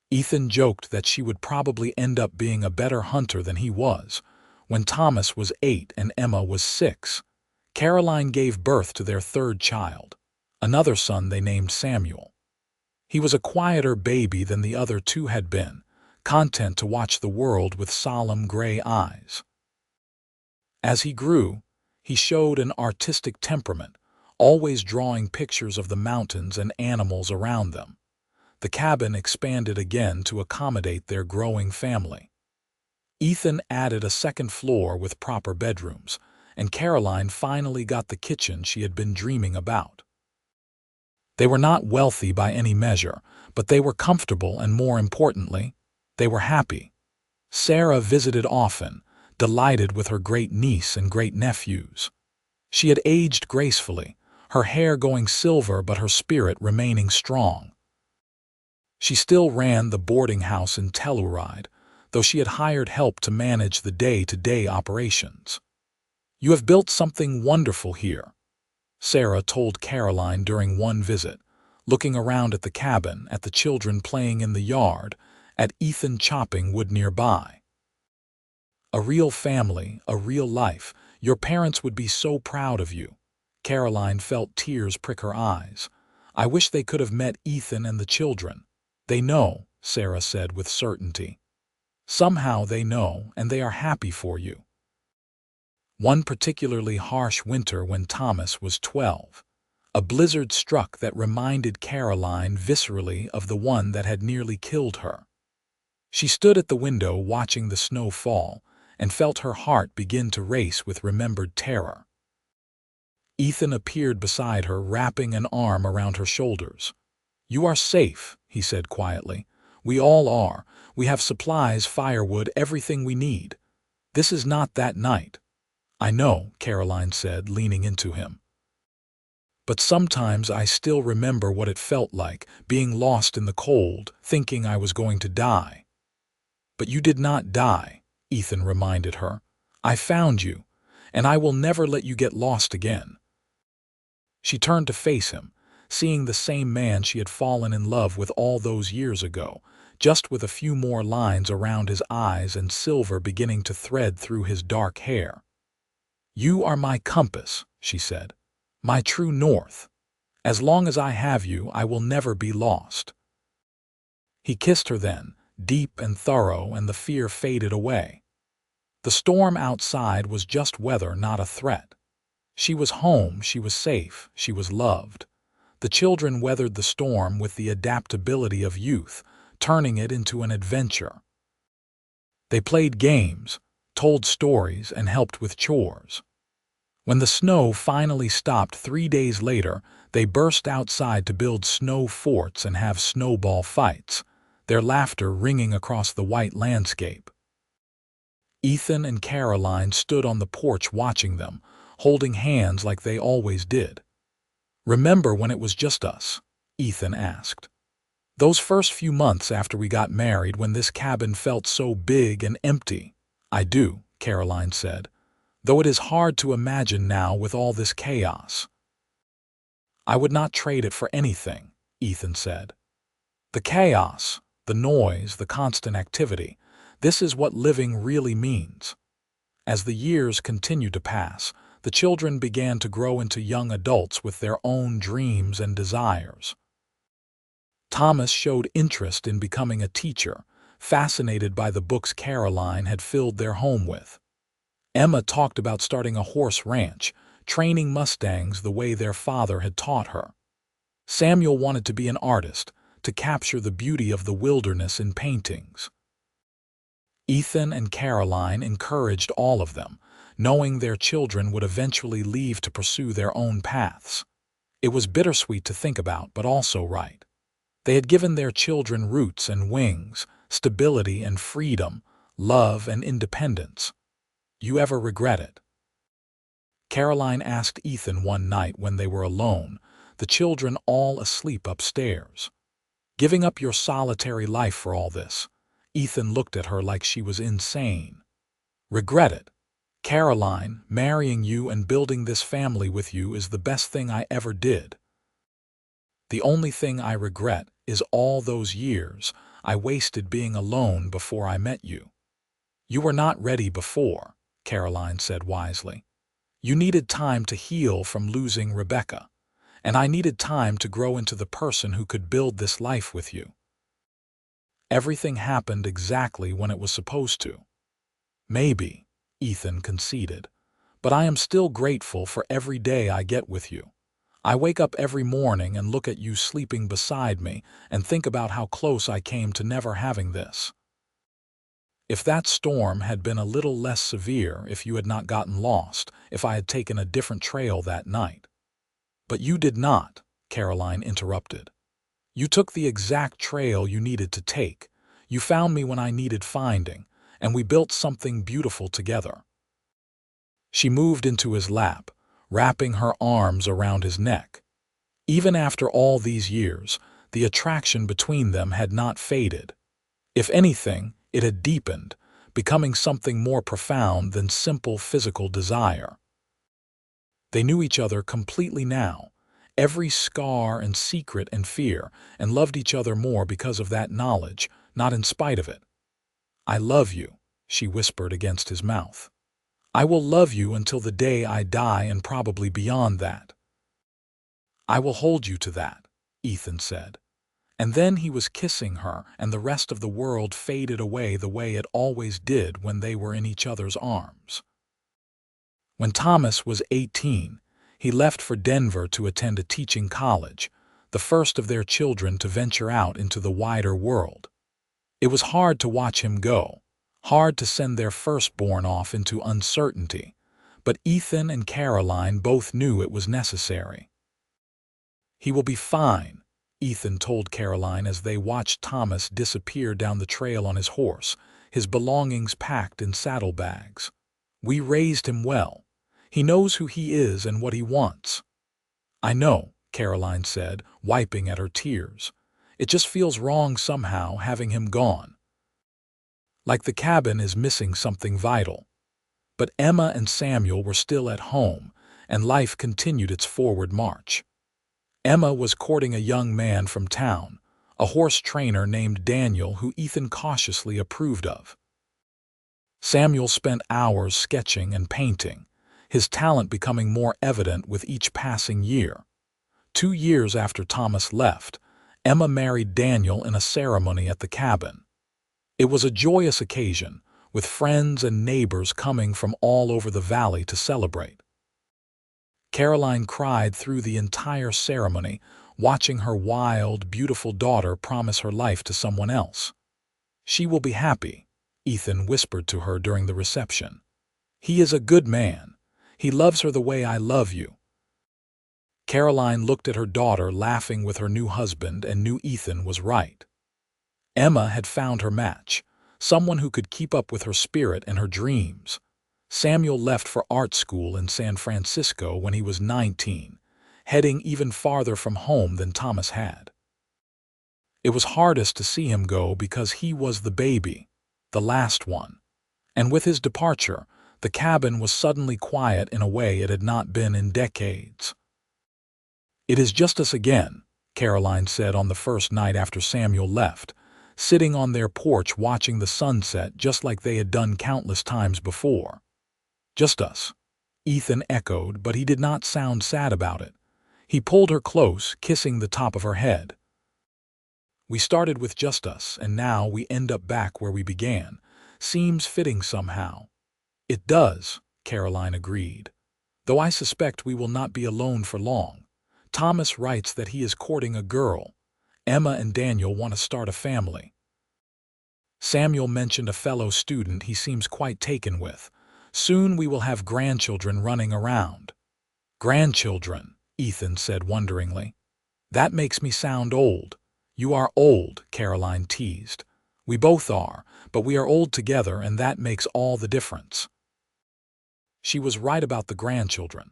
Ethan joked that she would probably end up being a better hunter than he was. When Thomas was 8 and Emma was 6, Caroline gave birth to their third child, another son they named Samuel. He was a quieter baby than the other two had been, content to watch the world with solemn gray eyes. As he grew, he showed an artistic temperament, always drawing pictures of the mountains and animals around them. The cabin expanded again to accommodate their growing family. Ethan added a second floor with proper bedrooms, and Caroline finally got the kitchen she had been dreaming about. They were not wealthy by any measure, but they were comfortable and, more importantly, they were happy. Sarah visited often, delighted with her great-niece and great-nephews. She had aged gracefully, her hair going silver but her spirit remaining strong. She still ran the boarding house in Telluride, though she had hired help to manage the day-to-day operations. "You have built something wonderful here," Sarah told Caroline during one visit, looking around at the cabin, at the children playing in the yard, at Ethan chopping wood nearby. "A real family, a real life. Your parents would be so proud of you." Caroline felt tears prick her eyes. "I wish they could have met Ethan and the children." "They know," Sarah said with certainty. "Somehow they know, and they are happy for you." One particularly harsh winter when Thomas was 12, a blizzard struck that reminded Caroline viscerally of the one that had nearly killed her. She stood at the window watching the snow fall and felt her heart begin to race with remembered terror. Ethan appeared beside her, wrapping an arm around her shoulders. "You are safe," he said quietly. "We all are. We have supplies, firewood, everything we need. This is not that night." "I know," Caroline said, leaning into him. "But sometimes I still remember what it felt like, being lost in the cold, thinking I was going to die." "But you did not die," Ethan reminded her. "I found you, and I will never let you get lost again." She turned to face him, seeing the same man she had fallen in love with all those years ago, just with a few more lines around his eyes and silver beginning to thread through his dark hair. "You are my compass," she said, "my true north. As long as I have you, I will never be lost." He kissed her then, deep and thorough, and the fear faded away. The storm outside was just weather, not a threat. She was home, she was safe, she was loved. The children weathered the storm with the adaptability of youth, turning it into an adventure. They played games, told stories, and helped with chores. When the snow finally stopped 3 days later, they burst outside to build snow forts and have snowball fights, their laughter ringing across the white landscape. Ethan and Caroline stood on the porch watching them, holding hands like they always did. "Remember when it was just us?" Ethan asked. "Those first few months after we got married, when this cabin felt so big and empty?" "I do," Caroline said, "though it is hard to imagine now with all this chaos." "I would not trade it for anything," Ethan said. "The chaos, the noise, the constant activity, this is what living really means." As the years continued to pass, the children began to grow into young adults with their own dreams and desires. Thomas showed interest in becoming a teacher, fascinated by the books Caroline had filled their home with. Emma talked about starting a horse ranch, training mustangs the way their father had taught her. Samuel wanted to be an artist, to capture the beauty of the wilderness in paintings. Ethan and Caroline encouraged all of them, knowing their children would eventually leave to pursue their own paths. It was bittersweet to think about, but also right. They had given their children roots and wings, stability and freedom, love and independence. "You ever regret it?" Caroline asked Ethan one night when they were alone, the children all asleep upstairs. "Giving up your solitary life for all this?" Ethan looked at her like she was insane. "Regret it? Caroline, marrying you and building this family with you is the best thing I ever did. The only thing I regret is all those years I wasted being alone before I met you." "You were not ready before," Caroline said wisely. "You needed time to heal from losing Rebecca, and I needed time to grow into the person who could build this life with you. Everything happened exactly when it was supposed to." "Maybe," Ethan conceded, "but I am still grateful for every day I get with you. I wake up every morning and look at you sleeping beside me and think about how close I came to never having this. If that storm had been a little less severe, if you had not gotten lost, if I had taken a different trail that night." "But you did not," Caroline interrupted. "You took the exact trail you needed to take. You found me when I needed finding, and we built something beautiful together." She moved into his lap, wrapping her arms around his neck. Even after all these years, the attraction between them had not faded. If anything, it had deepened, becoming something more profound than simple physical desire. They knew each other completely now, every scar and secret and fear, and loved each other more because of that knowledge, not in spite of it. "I love you," she whispered against his mouth. I will love you until the day I die and probably beyond that. I will hold you to that, Ethan said. And then he was kissing her, and the rest of the world faded away the way it always did when they were in each other's arms. When Thomas was 18, he left for Denver to attend a teaching college, the first of their children to venture out into the wider world. It was hard to watch him go, hard to send their firstborn off into uncertainty, but Ethan and Caroline both knew it was necessary. He will be fine, Ethan told Caroline as they watched Thomas disappear down the trail on his horse, his belongings packed in saddlebags. We raised him well. He knows who he is and what he wants. I know, Caroline said, wiping at her tears. It just feels wrong somehow having him gone. Like the cabin is missing something vital. But Emma and Samuel were still at home, and life continued its forward march. Emma was courting a young man from town, a horse trainer named Daniel who Ethan cautiously approved of. Samuel spent hours sketching and painting, his talent becoming more evident with each passing year. 2 years after Thomas left, Emma married Daniel in a ceremony at the cabin. It was a joyous occasion, with friends and neighbors coming from all over the valley to celebrate. Caroline cried through the entire ceremony, watching her wild, beautiful daughter promise her life to someone else. She will be happy, Ethan whispered to her during the reception. He is a good man. He loves her the way I love you. Caroline looked at her daughter laughing with her new husband and knew Ethan was right. Emma had found her match, someone who could keep up with her spirit and her dreams. Samuel left for art school in San Francisco when he was 19, heading even farther from home than Thomas had. It was hardest to see him go because he was the baby, the last one. And with his departure, the cabin was suddenly quiet in a way it had not been in decades. It is just us again, Caroline said on the first night after Samuel left, sitting on their porch watching the sunset just like they had done countless times before. Just us, Ethan echoed, but he did not sound sad about it. He pulled her close, kissing the top of her head. We started with just us, and now we end up back where we began. Seems fitting somehow. It does, Caroline agreed. Though I suspect we will not be alone for long. Thomas writes that he is courting a girl. Emma and Daniel want to start a family. Samuel mentioned a fellow student he seems quite taken with. Soon we will have grandchildren running around. Grandchildren, Ethan said wonderingly. That makes me sound old. You are old, Caroline teased. We both are, but we are old together, and that makes all the difference. She was right about the grandchildren.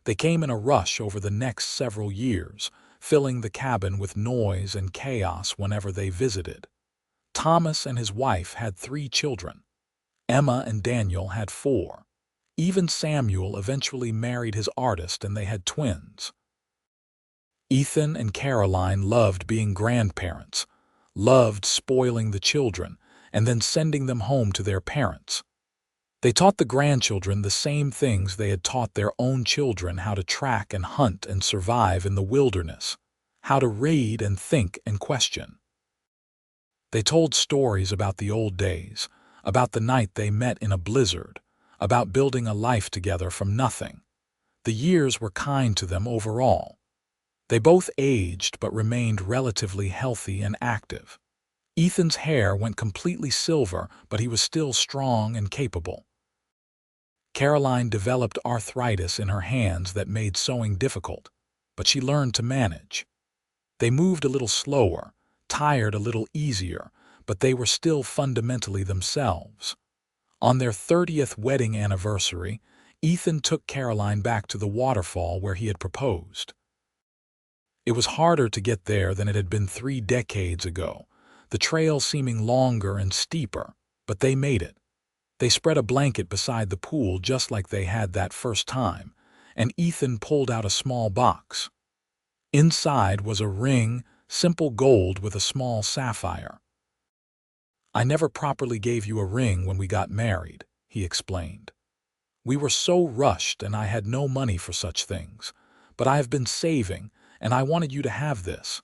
They came in a rush over the next several years, filling the cabin with noise and chaos whenever they visited. Thomas and his wife had 3 children. Emma and Daniel had 4. Even Samuel eventually married his artist and they had twins. Ethan and Caroline loved being grandparents, loved spoiling the children, and then sending them home to their parents. They taught the grandchildren the same things they had taught their own children: how to track and hunt and survive in the wilderness, how to read and think and question. They told stories about the old days, about the night they met in a blizzard, about building a life together from nothing. The years were kind to them overall. They both aged but remained relatively healthy and active. Ethan's hair went completely silver, but he was still strong and capable. Caroline developed arthritis in her hands that made sewing difficult, but she learned to manage. They moved a little slower, tired a little easier, but they were still fundamentally themselves. On their 30th wedding anniversary, Ethan took Caroline back to the waterfall where he had proposed. It was harder to get there than it had been 3 decades ago, the trail seeming longer and steeper, but they made it. They spread a blanket beside the pool just like they had that first time, and Ethan pulled out a small box. Inside was a ring, simple gold with a small sapphire. I never properly gave you a ring when we got married, he explained. We were so rushed and I had no money for such things. But I have been saving, and I wanted you to have this.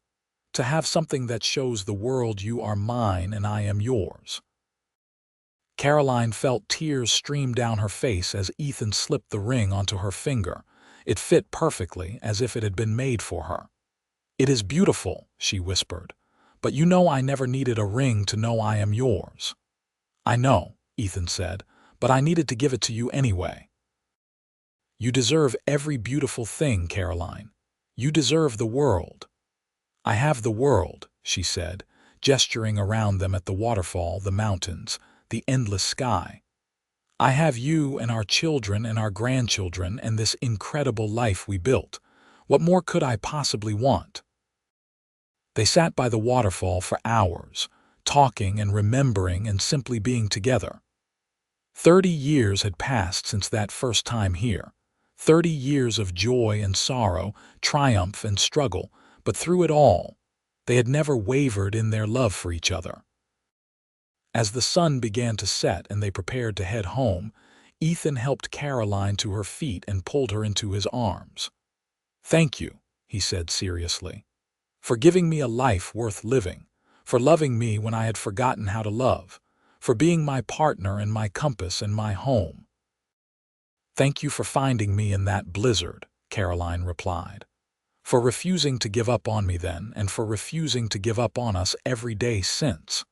To have something that shows the world you are mine and I am yours." Caroline felt tears stream down her face as Ethan slipped the ring onto her finger. It fit perfectly, as if it had been made for her. "It is beautiful," she whispered, "but you know I never needed a ring to know I am yours." "I know," Ethan said, "but I needed to give it to you anyway." "You deserve every beautiful thing, Caroline. You deserve the world." "I have the world," she said, gesturing around them at the waterfall, the mountains, the endless sky. "I have you and our children and our grandchildren and this incredible life we built. What more could I possibly want?" They sat by the waterfall for hours, talking and remembering and simply being together. 30 years had passed since that first time here. 30 years of joy and sorrow, triumph and struggle, but through it all, they had never wavered in their love for each other. As the sun began to set and they prepared to head home, Ethan helped Caroline to her feet and pulled her into his arms. "Thank you," he said seriously, "for giving me a life worth living, for loving me when I had forgotten how to love, for being my partner and my compass and my home." "Thank you for finding me in that blizzard," Caroline replied. "For refusing to give up on me then, and for refusing to give up on us every day since.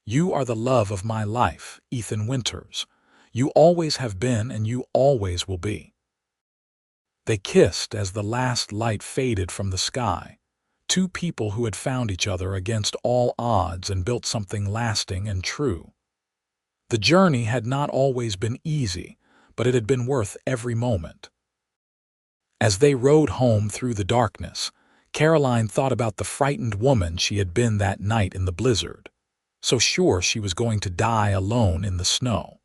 You are the love of my life, Ethan Winters. You always have been and you always will be." They kissed as the last light faded from the sky. Two people who had found each other against all odds and built something lasting and true. The journey had not always been easy, but it had been worth every moment. As they rode home through the darkness, Caroline thought about the frightened woman she had been that night in the blizzard, so sure she was going to die alone in the snow.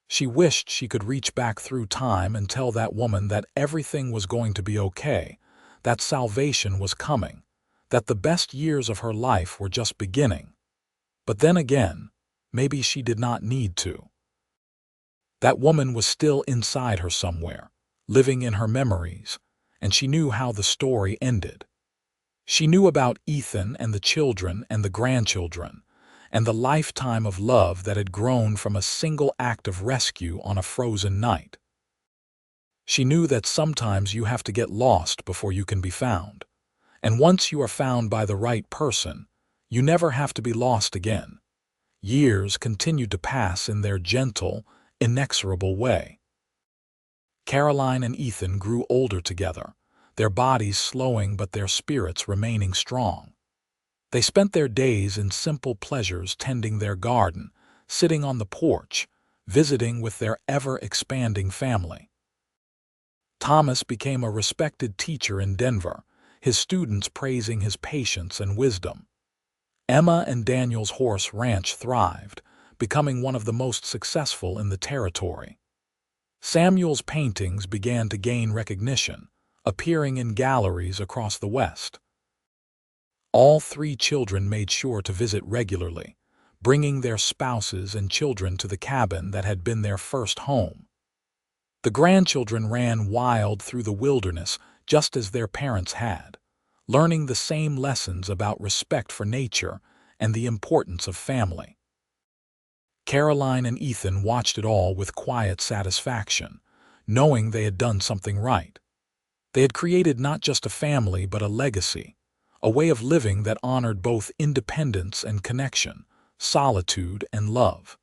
She wished she could reach back through time and tell that woman that everything was going to be okay, that salvation was coming, that the best years of her life were just beginning. But then again, maybe she did not need to. That woman was still inside her somewhere, living in her memories, and she knew how the story ended. She knew about Ethan and the children and the grandchildren, and the lifetime of love that had grown from a single act of rescue on a frozen night. She knew that sometimes you have to get lost before you can be found, and once you are found by the right person, you never have to be lost again. Years continued to pass in their gentle, inexorable way. Caroline and Ethan grew older together, their bodies slowing but their spirits remaining strong. They spent their days in simple pleasures, tending their garden, sitting on the porch, visiting with their ever-expanding family. Thomas became a respected teacher in Denver, his students praising his patience and wisdom. Emma and Daniel's horse ranch thrived, becoming one of the most successful in the territory. Samuel's paintings began to gain recognition, appearing in galleries across the West. All three children made sure to visit regularly, bringing their spouses and children to the cabin that had been their first home. The grandchildren ran wild through the wilderness just as their parents had, learning the same lessons about respect for nature and the importance of family. Caroline and Ethan watched it all with quiet satisfaction, knowing they had done something right. They had created not just a family but a legacy, a way of living that honored both independence and connection, solitude and love.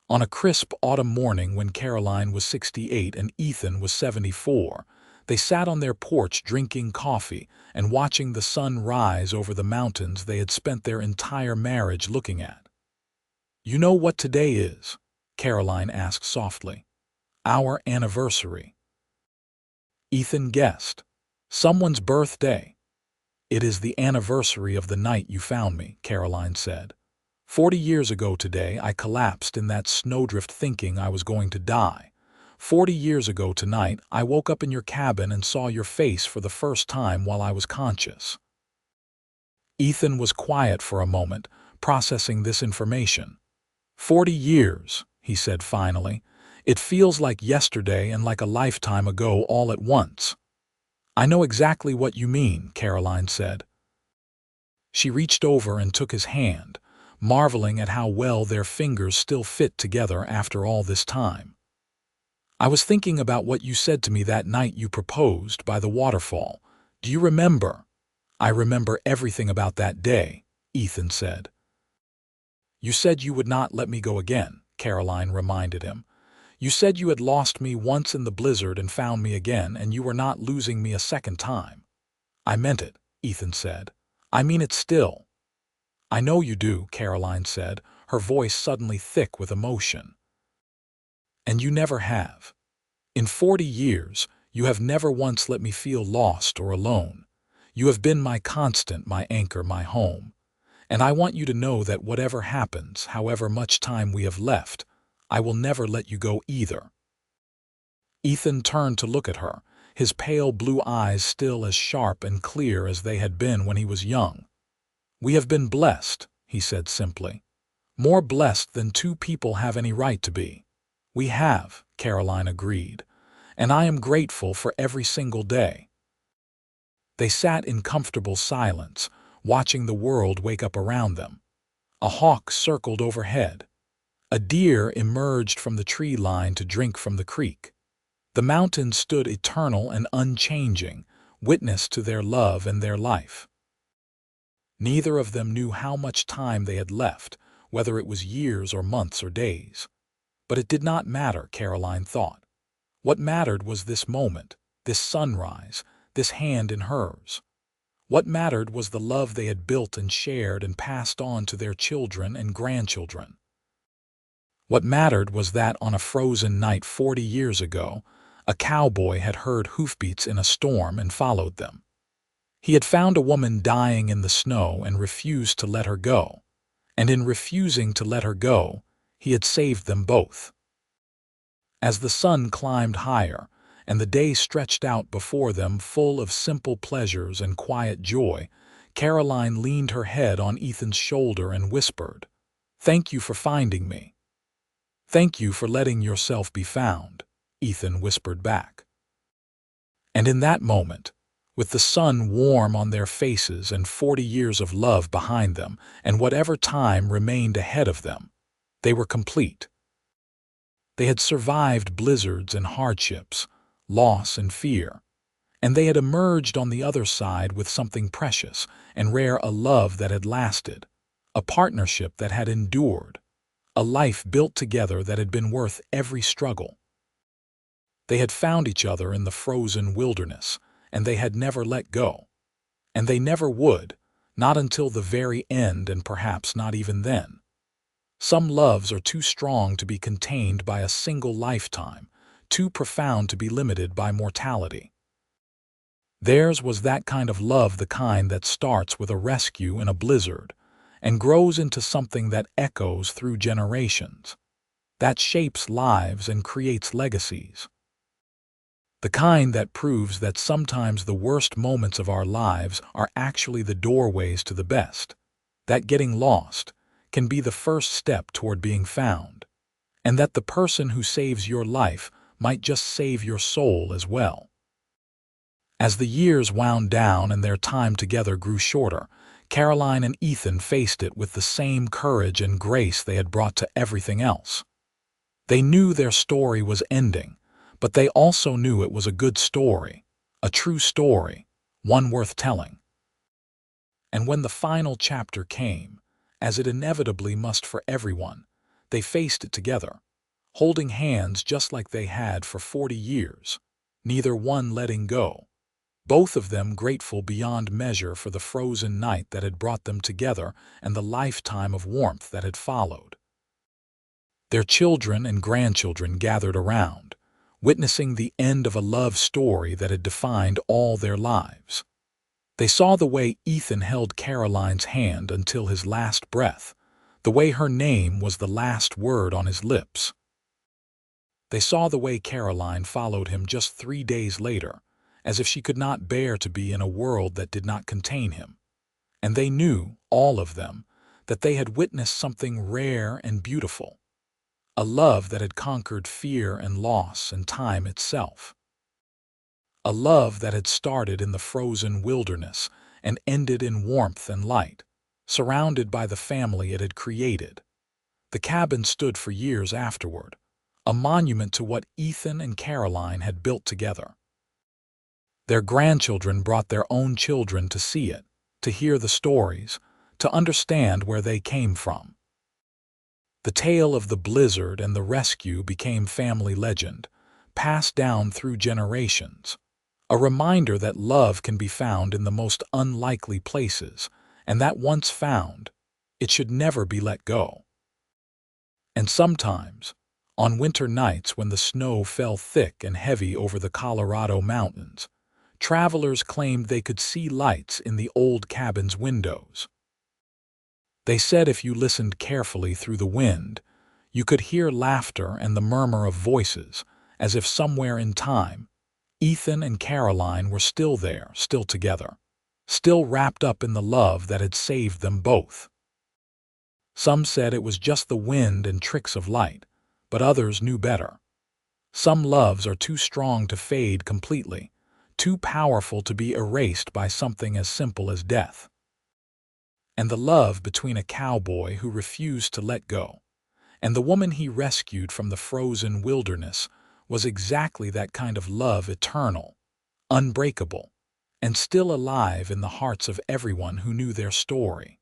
On a crisp autumn morning when Caroline was 68 and Ethan was 74, they sat on their porch drinking coffee and watching the sun rise over the mountains they had spent their entire marriage looking at. "You know what today is?" Caroline asked softly. "Our anniversary." Ethan guessed. "Someone's birthday." "It is the anniversary of the night you found me," Caroline said. 40 years ago today I collapsed in that snowdrift thinking I was going to die. 40 years ago tonight I woke up in your cabin and saw your face for the first time while I was conscious." Ethan was quiet for a moment, processing this information. 40 years, he said finally. It feels like yesterday and like a lifetime ago all at once." "I know exactly what you mean," Caroline said. She reached over and took his hand, marveling at how well their fingers still fit together after all this time. "I was thinking about what you said to me that night you proposed by the waterfall. Do you remember?" "I remember everything about that day," Ethan said. "You said you would not let me go again," Caroline reminded him. "You said you had lost me once in the blizzard and found me again, and you were not losing me a second time." "I meant it," Ethan said. "I mean it still." "I know you do," Caroline said, her voice suddenly thick with emotion. "And you never have. In 40 years, you have never once let me feel lost or alone. You have been my constant, my anchor, my home. And I want you to know that whatever happens, however much time we have left, I will never let you go either." Ethan turned to look at her, his pale blue eyes still as sharp and clear as they had been when he was young. "We have been blessed," he said simply. "More blessed than two people have any right to be." "We have," Caroline agreed, "and I am grateful for every single day." They sat in comfortable silence, watching the world wake up around them. A hawk circled overhead. A deer emerged from the tree line to drink from the creek. The mountains stood eternal and unchanging, witness to their love and their life. Neither of them knew how much time they had left, whether it was years or months or days. But it did not matter, Caroline thought. What mattered was this moment, this sunrise, this hand in hers. What mattered was the love they had built and shared and passed on to their children and grandchildren. What mattered was that on a frozen night 40 years ago, a cowboy had heard hoofbeats in a storm and followed them. He had found a woman dying in the snow and refused to let her go. And in refusing to let her go, he had saved them both. As the sun climbed higher, and the day stretched out before them full of simple pleasures and quiet joy, Caroline leaned her head on Ethan's shoulder and whispered, "Thank you for finding me." "Thank you for letting yourself be found," Ethan whispered back. And in that moment, with the sun warm on their faces and 40 years of love behind them and whatever time remained ahead of them, they were complete. They had survived blizzards and hardships, loss and fear, and they had emerged on the other side with something precious and rare, a love that had lasted, a partnership that had endured, a life built together that had been worth every struggle. They had found each other in the frozen wilderness, and they had never let go. And they never would, not until the very end, and perhaps not even then. Some loves are too strong to be contained by a single lifetime, too profound to be limited by mortality. Theirs was that kind of love, the kind that starts with a rescue in a blizzard and grows into something that echoes through generations, that shapes lives and creates legacies. The kind that proves that sometimes the worst moments of our lives are actually the doorways to the best, that getting lost can be the first step toward being found, and that the person who saves your life might just save your soul as well. As the years wound down and their time together grew shorter, Caroline and Ethan faced it with the same courage and grace they had brought to everything else. They knew their story was ending, but they also knew it was a good story, a true story, one worth telling. And when the final chapter came, as it inevitably must for everyone, they faced it together, holding hands just like they had for 40 years, neither one letting go, both of them grateful beyond measure for the frozen night that had brought them together and the lifetime of warmth that had followed. Their children and grandchildren gathered around, witnessing the end of a love story that had defined all their lives. They saw the way Ethan held Caroline's hand until his last breath, the way her name was the last word on his lips. They saw the way Caroline followed him just 3 days later, as if she could not bear to be in a world that did not contain him. And they knew, all of them, that they had witnessed something rare and beautiful, a love that had conquered fear and loss and time itself. A love that had started in the frozen wilderness and ended in warmth and light, surrounded by the family it had created. The cabin stood for years afterward, a monument to what Ethan and Caroline had built together. Their grandchildren brought their own children to see it, to hear the stories, to understand where they came from. The tale of the blizzard and the rescue became family legend, passed down through generations, a reminder that love can be found in the most unlikely places, and that once found, it should never be let go. And sometimes, on winter nights when the snow fell thick and heavy over the Colorado mountains, travelers claimed they could see lights in the old cabin's windows. They said if you listened carefully through the wind, you could hear laughter and the murmur of voices, as if somewhere in time, Ethan and Caroline were still there, still together, still wrapped up in the love that had saved them both. Some said it was just the wind and tricks of light, but others knew better. Some loves are too strong to fade completely, too powerful to be erased by something as simple as death. And the love between a cowboy who refused to let go and the woman he rescued from the frozen wilderness was exactly that kind of love, eternal, unbreakable, and still alive in the hearts of everyone who knew their story.